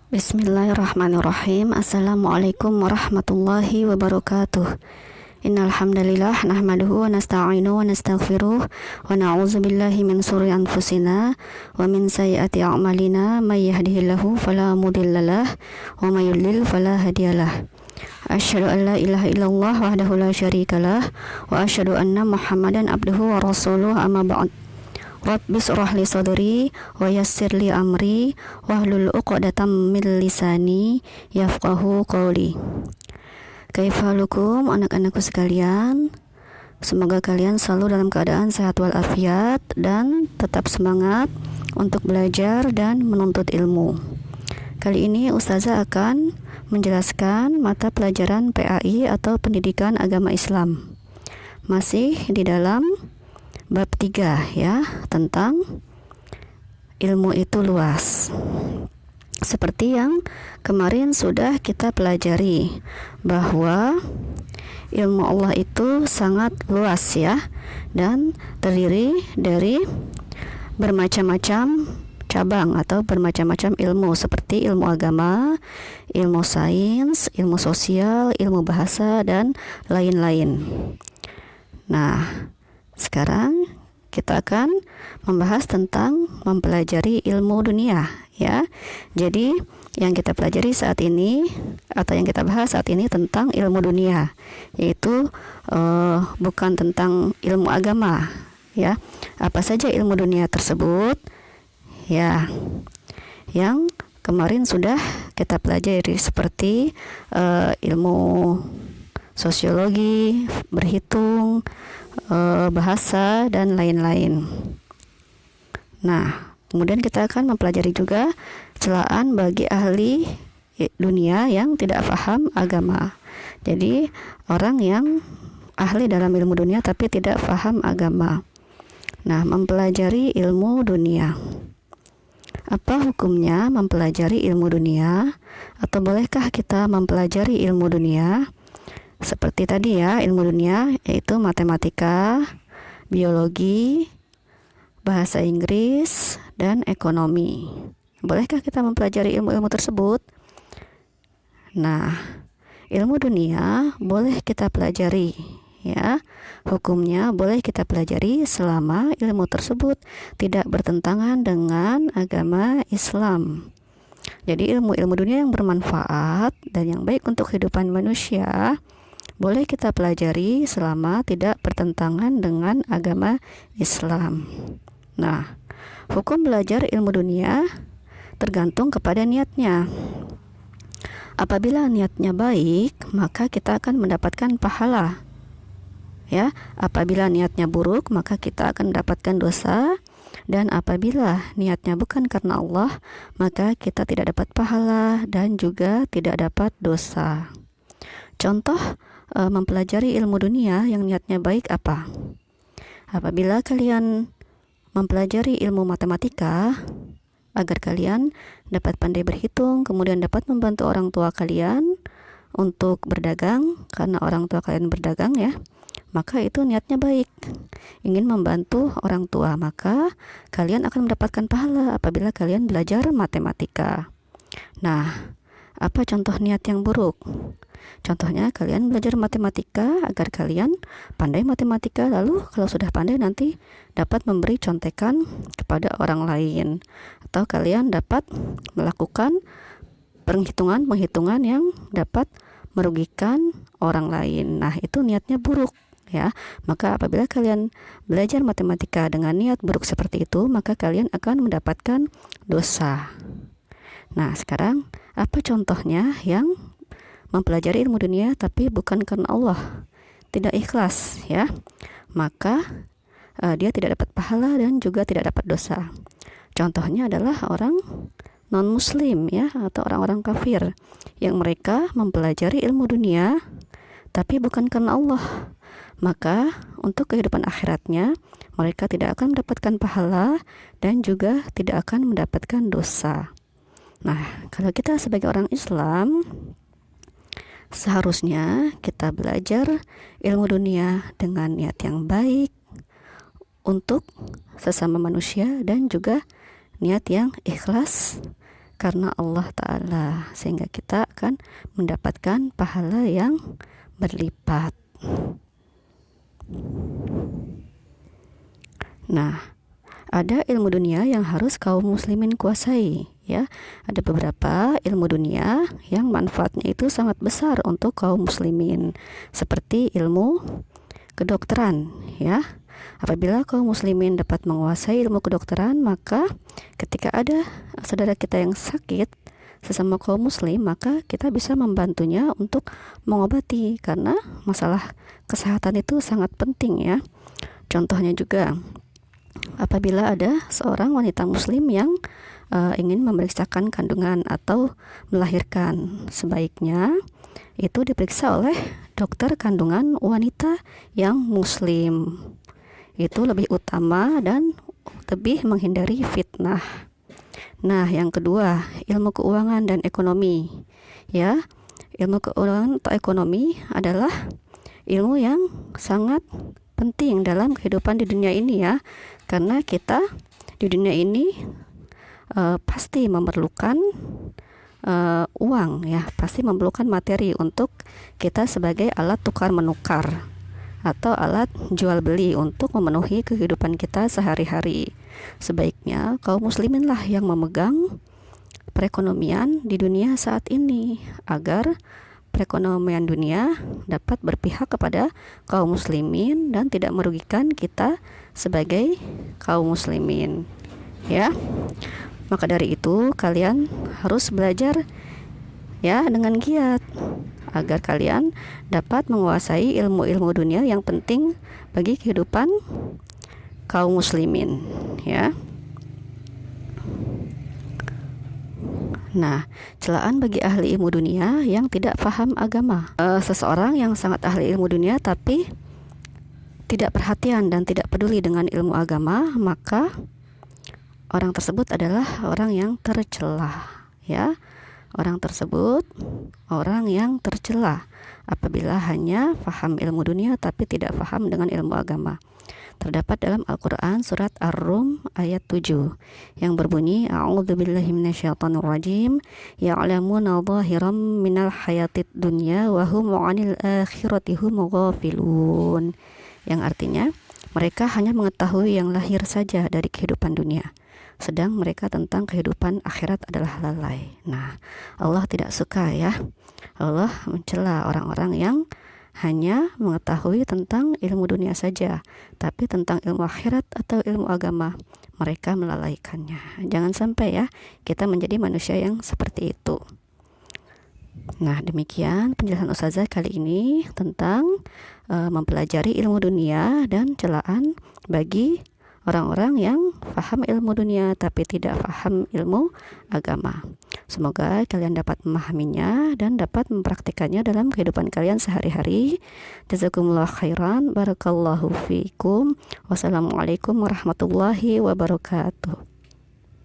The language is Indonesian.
Bismillahirrahmanirrahim. Assalamualaikum warahmatullahi wabarakatuh. Innal hamdalillah nahmaduhu wa nasta'inu wa nastaghfiruh wa na'udzu billahi min shururi anfusina wa min sayyiati a'malina may yahdihillahu fala mudhillalah wa may yudlil fala hadiyalah. Asyhadu an la ilaha illallah wahdahu la syarikalah wa asyhadu anna Muhammadan abduhu wa rasuluh, amma ba'd. Rabbi shrah li sadri wa yassir li amri wahlul 'uqdatam min lisani yafqahu qawli. Kaifalukum anak-anakku sekalian? Semoga kalian selalu dalam keadaan sehat walafiat dan tetap semangat untuk belajar dan menuntut ilmu. Kali ini Ustazah akan menjelaskan mata pelajaran PAI atau Pendidikan Agama Islam. Masih di dalam bab 3 ya, tentang ilmu itu luas. Seperti yang kemarin sudah kita pelajari, bahwa ilmu Allah itu sangat luas ya, dan terdiri dari bermacam-macam cabang atau bermacam-macam ilmu, seperti ilmu agama, ilmu sains, ilmu sosial, ilmu bahasa, dan lain-lain. Nah, sekarang kita akan membahas tentang mempelajari ilmu dunia ya. Jadi yang kita pelajari saat ini atau yang kita bahas saat ini tentang ilmu dunia, yaitu bukan tentang ilmu agama ya. Apa saja ilmu dunia tersebut ya, yang kemarin sudah kita pelajari, seperti ilmu sosiologi, berhitung, bahasa, dan lain-lain. Nah, kemudian kita akan mempelajari juga celaan bagi ahli dunia yang tidak paham agama. Jadi orang yang ahli dalam ilmu dunia tapi tidak paham agama. Nah, mempelajari ilmu dunia. Apa hukumnya mempelajari ilmu dunia? Atau bolehkah kita mempelajari ilmu dunia? Seperti tadi ya, ilmu dunia yaitu matematika, biologi, bahasa Inggris, dan ekonomi. Bolehkah kita mempelajari ilmu-ilmu tersebut? Nah, ilmu dunia boleh kita pelajari ya. Hukumnya boleh kita pelajari selama ilmu tersebut tidak bertentangan dengan agama Islam. Jadi ilmu-ilmu dunia yang bermanfaat dan yang baik untuk kehidupan manusia boleh kita pelajari selama tidak bertentangan dengan agama Islam. Nah, hukum belajar ilmu dunia tergantung kepada niatnya. Apabila niatnya baik, maka kita akan mendapatkan pahala. Ya, apabila niatnya buruk, maka kita akan mendapatkan dosa. Dan apabila niatnya bukan karena Allah, maka kita tidak dapat pahala dan juga tidak dapat dosa. Contoh mempelajari ilmu dunia yang niatnya baik apa? Apabila kalian mempelajari ilmu matematika agar kalian dapat pandai berhitung, kemudian dapat membantu orang tua kalian untuk berdagang, karena orang tua kalian berdagang ya, maka itu niatnya baik, ingin membantu orang tua, maka kalian akan mendapatkan pahala apabila kalian belajar matematika. Nah, apa contoh niat yang buruk? Contohnya kalian belajar matematika agar kalian pandai matematika, lalu kalau sudah pandai nanti dapat memberi contekan kepada orang lain, atau kalian dapat melakukan perhitungan-perhitungan yang dapat merugikan orang lain. Nah, itu niatnya buruk ya. Maka apabila kalian belajar matematika dengan niat buruk seperti itu, maka kalian akan mendapatkan dosa. Nah, sekarang apa contohnya yang mempelajari ilmu dunia tapi bukan karena Allah, tidak ikhlas ya, maka dia tidak dapat pahala dan juga tidak dapat dosa. Contohnya adalah orang non muslim ya, atau orang-orang kafir yang mereka mempelajari ilmu dunia tapi bukan karena Allah, maka untuk kehidupan akhiratnya mereka tidak akan mendapatkan pahala dan juga tidak akan mendapatkan dosa. Nah, kalau kita sebagai orang Islam, seharusnya kita belajar ilmu dunia dengan niat yang baik untuk sesama manusia dan juga niat yang ikhlas karena Allah Ta'ala, sehingga kita akan mendapatkan pahala yang berlipat. Nah, ada ilmu dunia yang harus kaum muslimin kuasai, ya. Ada beberapa ilmu dunia yang manfaatnya itu sangat besar untuk kaum muslimin, seperti ilmu kedokteran, ya. Apabila kaum muslimin dapat menguasai ilmu kedokteran, maka ketika ada saudara kita yang sakit sesama kaum muslim, maka kita bisa membantunya untuk mengobati, karena masalah kesehatan itu sangat penting, ya. Contohnya juga, apabila ada seorang wanita muslim yang ingin memeriksakan kandungan atau melahirkan, sebaiknya itu diperiksa oleh dokter kandungan wanita yang muslim. Itu lebih utama dan lebih menghindari fitnah. Nah, yang kedua, ilmu keuangan dan ekonomi, ya. Ilmu keuangan atau ekonomi adalah ilmu yang sangat penting dalam kehidupan di dunia ini, ya, karena kita di dunia ini pasti memerlukan uang, ya, pasti memerlukan materi untuk kita sebagai alat tukar menukar atau alat jual beli untuk memenuhi kehidupan kita sehari-hari. Sebaiknya kaum muslimin lah yang memegang perekonomian di dunia saat ini, agar perekonomian dunia dapat berpihak kepada kaum muslimin dan tidak merugikan kita sebagai kaum muslimin, ya. Maka dari itu kalian harus belajar, ya, dengan giat, agar kalian dapat menguasai ilmu-ilmu dunia yang penting bagi kehidupan kaum muslimin, ya. Nah, celaan bagi ahli ilmu dunia yang tidak paham agama. Seseorang yang sangat ahli ilmu dunia tapi tidak perhatian dan tidak peduli dengan ilmu agama, maka orang tersebut adalah orang yang tercela, ya. Orang tersebut orang yang tercela apabila hanya paham ilmu dunia tapi tidak paham dengan ilmu agama. Terdapat dalam Al-Quran surat Ar-Rum ayat 7 yang berbunyi, A'udzubillahi minasyaitonirrajim, ya'lamuna zahiram minal hayatid dunya wa hum 'anil akhirati hum ghafilun. Yang artinya, mereka hanya mengetahui yang lahir saja dari kehidupan dunia, sedang mereka tentang kehidupan akhirat adalah lalai. Nah, Allah tidak suka, ya. Allah mencela orang-orang yang hanya mengetahui tentang ilmu dunia saja, tapi tentang ilmu akhirat atau ilmu agama mereka melalaikannya. Jangan sampai, ya, kita menjadi manusia yang seperti itu. Nah, demikian penjelasan Ustazah kali ini tentang mempelajari ilmu dunia dan celaan bagi orang-orang yang paham ilmu dunia tapi tidak paham ilmu agama. Semoga kalian dapat memahaminya dan dapat mempraktikannya dalam kehidupan kalian sehari-hari. Jazakumullah khairan, barakallahu fiikum. Wassalamualaikum warahmatullahi wabarakatuh.